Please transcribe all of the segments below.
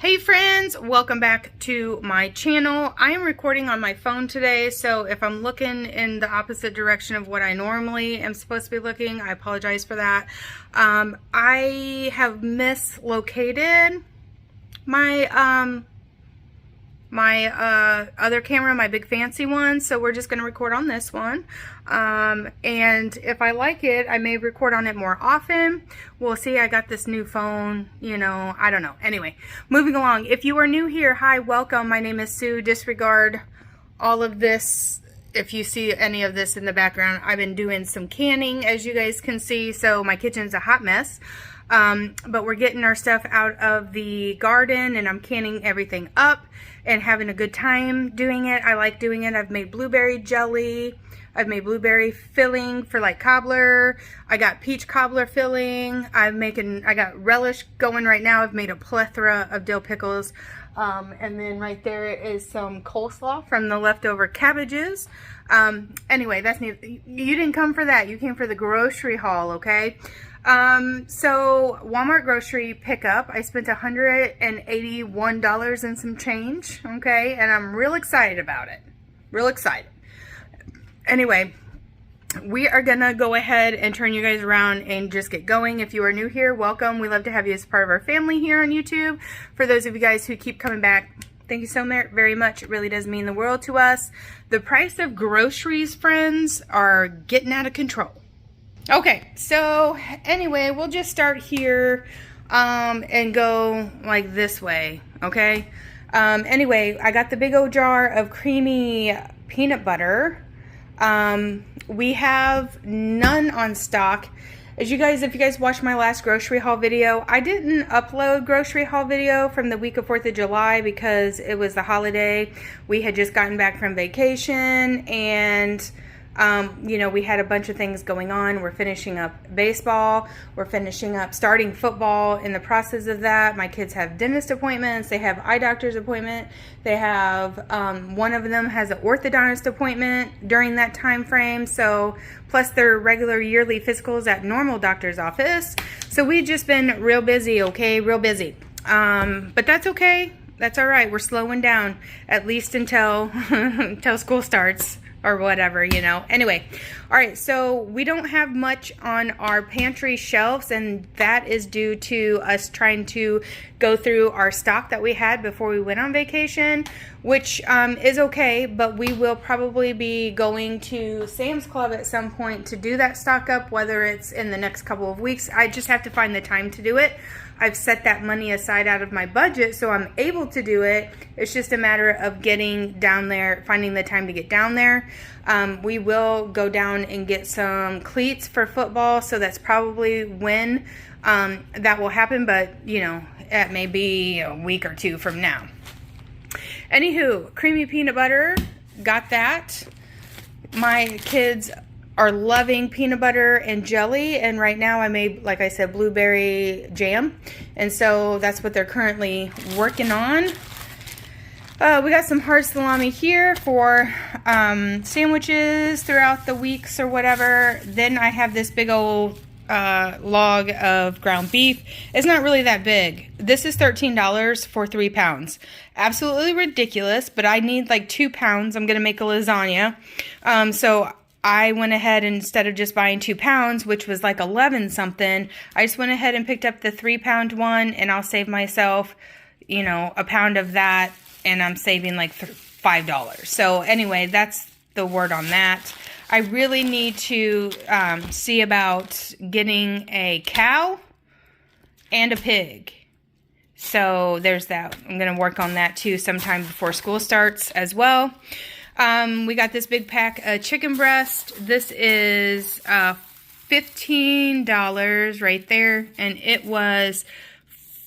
Hey friends, welcome back to my channel. I am recording on my phone today, so if I'm looking in the opposite direction of what I normally am supposed to be looking, I apologize for that. I have mislocated my other camera, my big fancy one, so we're just going to record on this one. And if I like it, I may record on it more often. We'll see. I got this new phone, you know, I don't know. Anyway, moving along. If you are new here, hi, welcome. My name is Sue. Disregard all of this. If you see any of this in the background, I've been doing some canning, as you guys can see, so my kitchen's a hot mess. But we're getting our stuff out of the garden, and I'm canning everything up and having a good time doing it. I like doing it. I've made blueberry jelly. I've made blueberry filling for like cobbler. I got peach cobbler filling. I got relish going right now. I've made a plethora of dill pickles. And then right there is some coleslaw from the leftover cabbages. Anyway, that's neat. You didn't come for that. You came for the grocery haul, okay? So Walmart grocery pickup, I spent $181 and some change, okay, and I'm real excited about it, real excited. Anyway, we are gonna go ahead and turn you guys around and just get going. If you are new here, welcome. We love to have you as part of our family here on YouTube. For those of you guys who keep coming back, thank you so very much. It really does mean the world to us. The price of groceries, friends, are getting out of control. Okay, so anyway, we'll just start here and go like this way, okay? Anyway, I got the big old jar of creamy peanut butter. We have none on stock. If you guys watched my last grocery haul video, I didn't upload grocery haul video from the week of 4th of July because it was the holiday. We had just gotten back from vacation, and you know, we had a bunch of things going on. We're finishing up baseball. We're finishing up starting football. In the process of that, my kids have dentist appointments. They have eye doctor's appointment. They have, one of them has an orthodontist appointment during that time frame. So, plus their regular yearly physicals at normal doctor's office. So we've just been real busy, okay? Real busy. But that's okay. That's all right. We're slowing down, at least until, until school starts. Or whatever, you know. Anyway, all right, so we don't have much on our pantry shelves, and that is due to us trying to go through our stock that we had before we went on vacation, which is okay, but we will probably be going to Sam's Club at some point to do that stock up, whether it's in the next couple of weeks. I just have to find the time to do it. I've set that money aside out of my budget, so I'm able to do it. It's just a matter of getting down there, finding the time to get down there. We will go down and get some cleats for football, so that's probably when that will happen, but, you know, it may be a week or two from now. Anywho, creamy peanut butter, got that. My kids are loving peanut butter and jelly, and right now I made, like I said, blueberry jam, and so that's what they're currently working on. We got some hard salami here for sandwiches throughout the weeks or whatever. Then I have this big old log of ground beef. It's not really that big. This is $13 for 3 pounds. Absolutely ridiculous, but I need like 2 pounds. I'm gonna make a lasagna, so I went ahead and instead of just buying 2 pounds, which was like 11 something, I just went ahead and picked up the 3 pound one, and I'll save myself, you know, a pound of that, and I'm saving like $5. So anyway, that's the word on that. I really need to see about getting a cow and a pig. So there's that. I'm going to work on that too sometime before school starts as well. We got this big pack of chicken breast. This is $15 right there, and it was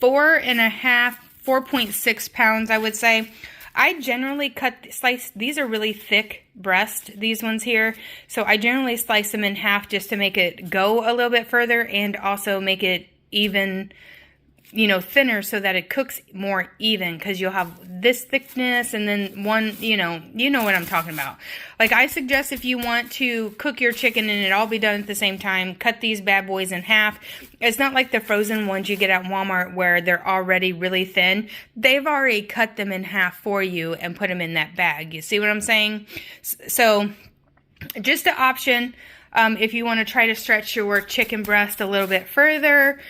4.6 pounds, I would say. I generally slice, these are really thick breast, these ones here, so I generally slice them in half just to make it go a little bit further and also make it even you know, thinner so that it cooks more even, because you'll have this thickness and then one, you know what I'm talking about. Like, I suggest if you want to cook your chicken and it all be done at the same time, cut these bad boys in half. It's not like the frozen ones you get at Walmart where they're already really thin. They've already cut them in half for you and put them in that bag. You see what I'm saying? So just an option if you want to try to stretch your chicken breast a little bit further.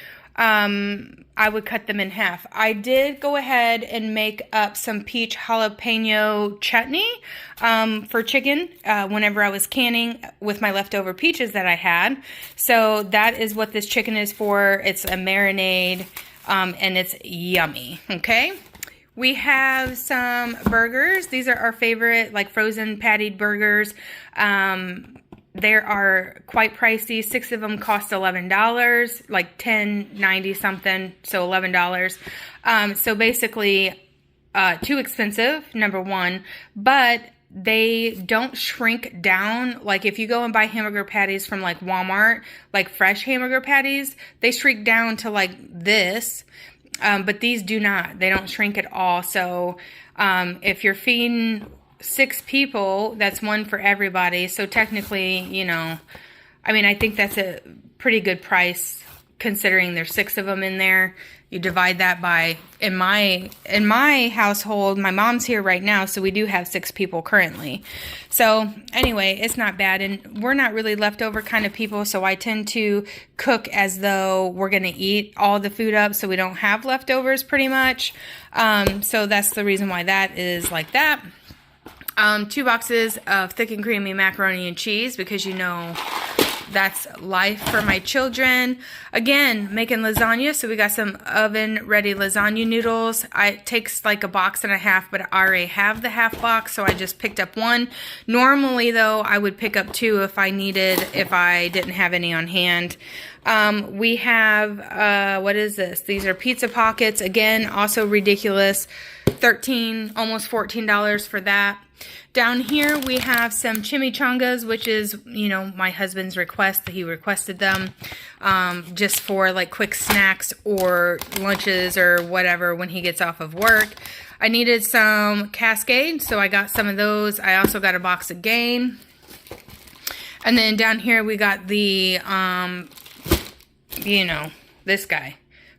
I would cut them in half. I did go ahead and make up some peach jalapeno chutney for chicken whenever I was canning with my leftover peaches that I had. So that is what this chicken is for. It's a marinade and it's yummy, okay? We have some burgers. These are our favorite, like, frozen pattied burgers. They are quite pricey. 6 of them cost $11, like $10.90 something, so $11. So basically, too expensive, number one, but they don't shrink down. Like, if you go and buy hamburger patties from, like, Walmart, like fresh hamburger patties, they shrink down to like this, but these do not. They don't shrink at all. So if you're feeding 6 people, that's one for everybody. So technically, you know, I mean, I think that's a pretty good price considering there's 6 of them in there. You divide that by, in my household, my mom's here right now, so we do have 6 people currently. So anyway, it's not bad, and we're not really leftover kind of people, so I tend to cook as though we're going to eat all the food up, so we don't have leftovers pretty much. So that's the reason why that is like that. 2 boxes of thick and creamy macaroni and cheese, because you know that's life for my children. Again, making lasagna, so we got some oven-ready lasagna noodles. It takes like a box and a half, but I already have the half box, so I just picked up 1. Normally, though, I would pick up 2 if I didn't have any on hand. We have, what is this? These are pizza pockets. Again, also ridiculous. $13, almost $14 for that. Down here we have some chimichangas, which is, you know, my husband's request. He requested them just for like quick snacks or lunches or whatever when he gets off of work. I needed some Cascade, so I got some of those. I also got a box of Gain. And then down here we got the, you know, this guy.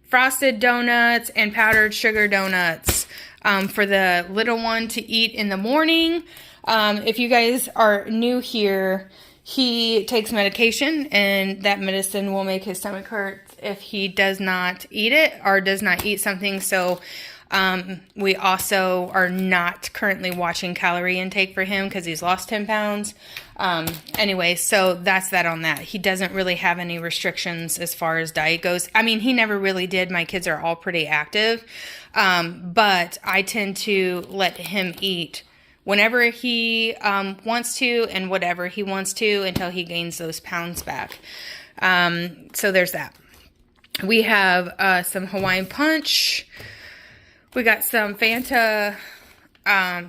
Frosted donuts and powdered sugar donuts for the little one to eat in the morning. If you guys are new here, he takes medication, and that medicine will make his stomach hurt if he does not eat it or does not eat something. So we also are not currently watching calorie intake for him because he's lost 10 pounds. Anyway, so that's that on that. He doesn't really have any restrictions as far as diet goes. I mean, he never really did. My kids are all pretty active. But I tend to let him eat whenever he wants to and whatever he wants to until he gains those pounds back. So there's that. We have some Hawaiian Punch. We got some Fanta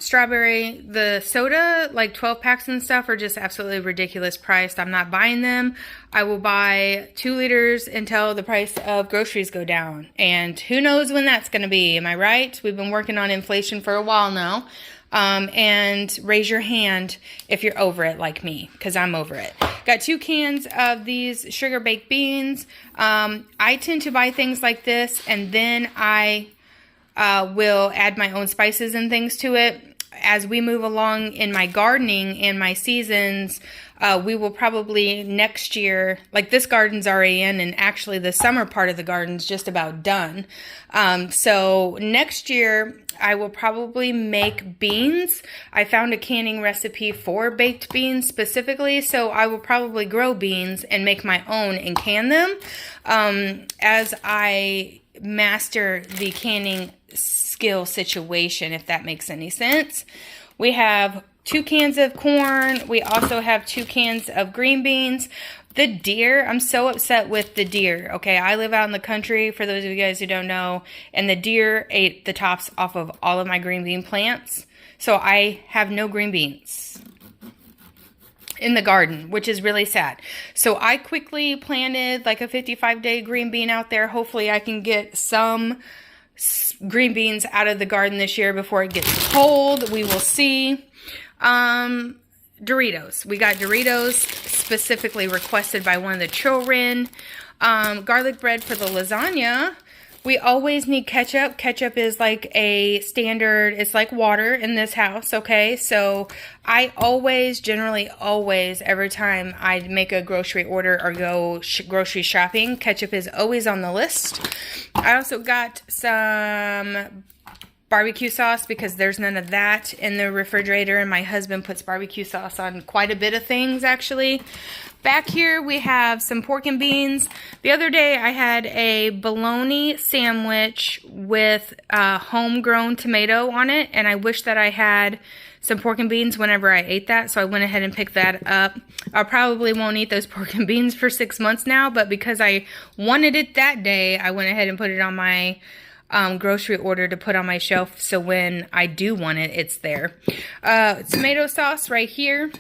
strawberry. The soda, like 12 packs and stuff, are just absolutely ridiculous priced. I'm not buying them. I will buy 2 liters until the price of groceries go down. And who knows when that's going to be. Am I right? We've been working on inflation for a while now. And raise your hand if you're over it like me, because I'm over it. Got 2 cans of these sugar baked beans. I tend to buy things like this, and then I will add my own spices and things to it. As we move along in my gardening and my seasons, we will probably next year, like this garden's already in, and actually the summer part of the garden's just about done. So next year, I will probably make beans. I found a canning recipe for baked beans specifically, so I will probably grow beans and make my own and can them as I master the canning skill situation, if that makes any sense. We have 2 cans of corn. We also have 2 cans of green beans. The deer, I'm so upset with the deer. Okay, I live out in the country, for those of you guys who don't know, and the deer ate the tops off of all of my green bean plants. So I have no green beans. in the garden, which is really sad. So I quickly planted like a 55-day green bean out there. Hopefully I can get some green beans out of the garden this year before it gets cold. We will see. Doritos. We got Doritos specifically requested by one of the children. Garlic bread for the lasagna. We always need ketchup. Ketchup is like a standard, it's like water in this house, okay? So I always, generally always, every time I make a grocery order or go grocery shopping, ketchup is always on the list. I also got some barbecue sauce because there's none of that in the refrigerator, and my husband puts barbecue sauce on quite a bit of things, actually. Back here we have some pork and beans. The other day I had a bologna sandwich with homegrown tomato on it, and I wish that I had some pork and beans whenever I ate that, so I went ahead and picked that up. I probably won't eat those pork and beans for 6 months now, but because I wanted it that day, I went ahead and put it on my grocery order to put on my shelf, so when I do want it, it's there. Tomato sauce right here,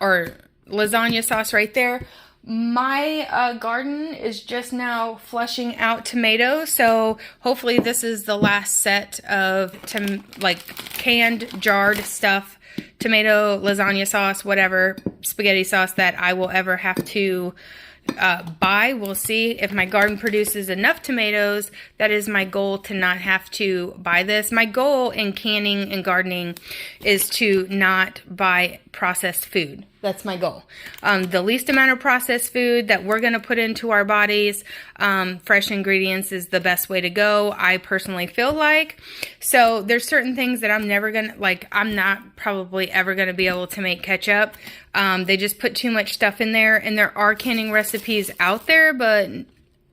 or lasagna sauce right there. My garden is just now flushing out tomatoes, so hopefully this is the last set of like canned, jarred stuff, tomato, lasagna sauce, whatever, spaghetti sauce that I will ever have to buy. We'll see if my garden produces enough tomatoes. That is my goal, to not have to buy this. My goal in canning and gardening is to not buy processed food. That's my goal. The least amount of processed food that we're going to put into our bodies, fresh ingredients is the best way to go, I personally feel like. So there's certain things that I'm never going to, like, I'm not probably ever going to be able to make ketchup. They just put too much stuff in there, and there are canning recipes out there, but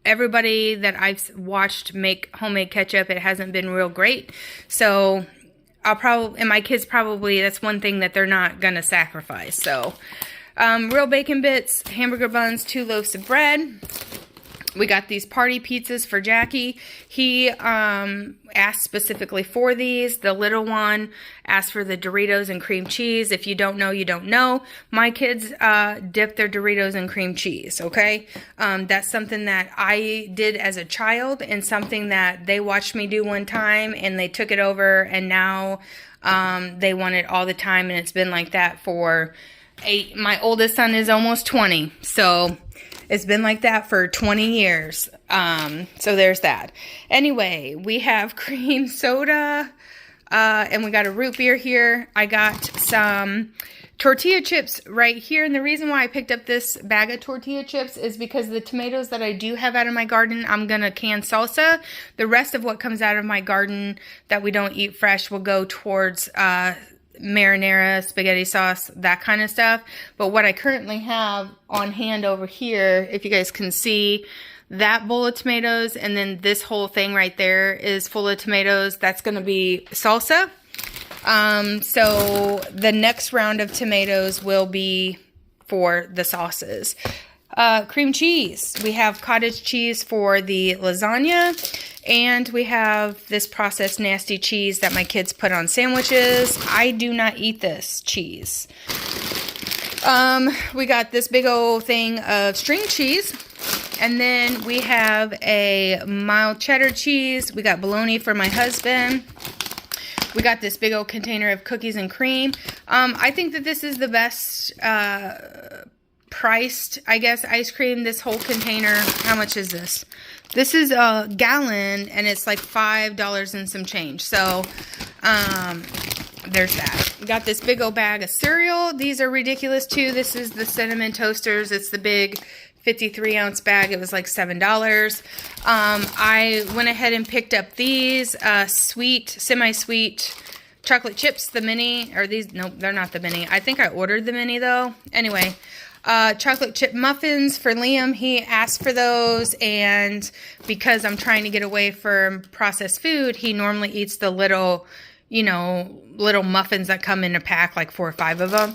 everybody that I've watched make homemade ketchup, it hasn't been real great. So I'll probably, and my kids probably, that's one thing that they're not going to sacrifice. So, real bacon bits, hamburger buns, 2 loaves of bread. We got these party pizzas for Jackie. He asked specifically for these. The little one asked for the Doritos and cream cheese. If you don't know, you don't know. My kids dip their Doritos in cream cheese, okay? That's something that I did as a child, and something that they watched me do one time, and they took it over, and now they want it all the time, and it's been like that for my oldest son is almost 20, so it's been like that for 20 years. So there's that. Anyway, we have cream soda, and we got a root beer here. I got some tortilla chips right here. And the reason why I picked up this bag of tortilla chips is because the tomatoes that I do have out of my garden, I'm going to can salsa. The rest of what comes out of my garden that we don't eat fresh will go towards marinara, spaghetti sauce, that kind of stuff. But what I currently have on hand over here, if you guys can see, that bowl of tomatoes, and then this whole thing right there is full of tomatoes. That's going to be salsa. So the next round of tomatoes will be for the sauces. Cream cheese. We have cottage cheese for the lasagna, and we have this processed nasty cheese that my kids put on sandwiches. I do not eat this cheese. We got this big old thing of string cheese, and then we have a mild cheddar cheese. We got bologna for my husband. We got this big old container of cookies and cream. I think that this is the best priced, I guess, ice cream. This whole container, how much is this? This is a gallon, and it's like $5 and some change. So, there's that. We got this big old bag of cereal. These are ridiculous too. This is the cinnamon toasters. It's the big 53-ounce bag. It was like $7. I went ahead and picked up these sweet, semi-sweet chocolate chips, the mini, or these, no, they're not the mini. I think I ordered the mini though. Anyway, chocolate chip muffins for Liam. He asked for those, and because I'm trying to get away from processed food, he normally eats the little, you know, little muffins that come in a pack, like 4 or 5 of them.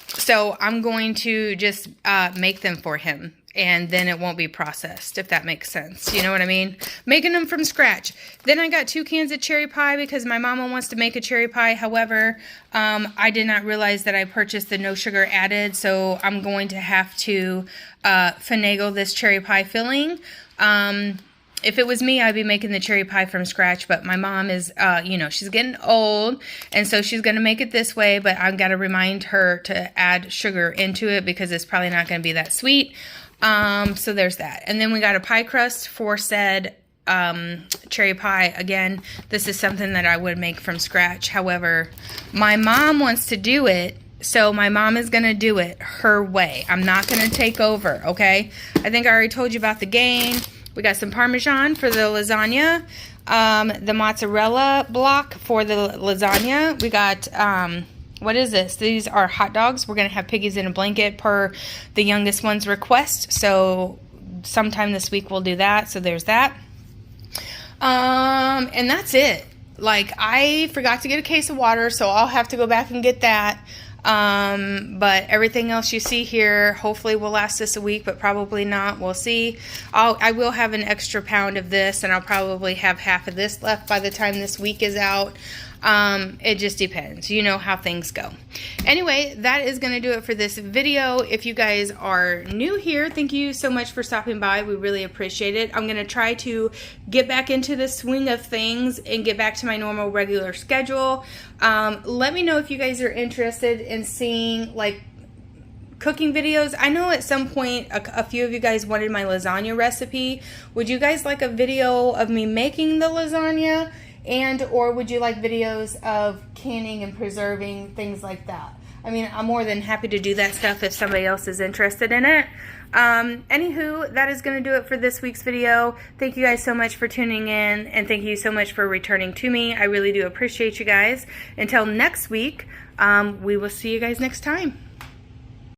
So I'm going to just make them for him. and then it won't be processed, if that makes sense. You know what I mean? Making them from scratch. Then I got 2 cans of cherry pie because my mama wants to make a cherry pie. However, I did not realize that I purchased the no sugar added, so I'm going to have to finagle this cherry pie filling. If it was me, I'd be making the cherry pie from scratch, but my mom is, you know, she's getting old, and so she's going to make it this way, but I've got to remind her to add sugar into it because it's probably not going to be that sweet. So there's that. And then we got a pie crust for said cherry pie. Again, this is something that I would make from scratch. However, my mom wants to do it, so my mom is going to do it her way. I'm not going to take over, okay? I think I already told you about the gain. We got some Parmesan for the lasagna, the mozzarella block for the lasagna. We got, what is this? These are hot dogs. We're going to have piggies in a blanket per the youngest one's request. So sometime this week we'll do that. So there's that. And that's it. Like, I forgot to get a case of water, so I'll have to go back and get that. But everything else you see here hopefully will last us a week, but probably not. We'll see. I will have an extra pound of this, and I'll probably have half of this left by the time this week is out. It just depends. You know how things go. Anyway, that is going to do it for this video. If you guys are new here, thank you so much for stopping by. We really appreciate it. I'm going to try to get back into the swing of things and get back to my normal regular schedule. Let me know if you guys are interested in seeing, like, cooking videos. I know at some point a few of you guys wanted my lasagna recipe. Would you guys like a video of me making the lasagna? And or would you like videos of canning and preserving, things like that? I mean, I'm more than happy to do that stuff if somebody else is interested in it. Anywho, that is going to do it for this week's video. Thank you guys so much for tuning in, and thank you so much for returning to me. I really do appreciate you guys. Until next week, we will see you guys next time.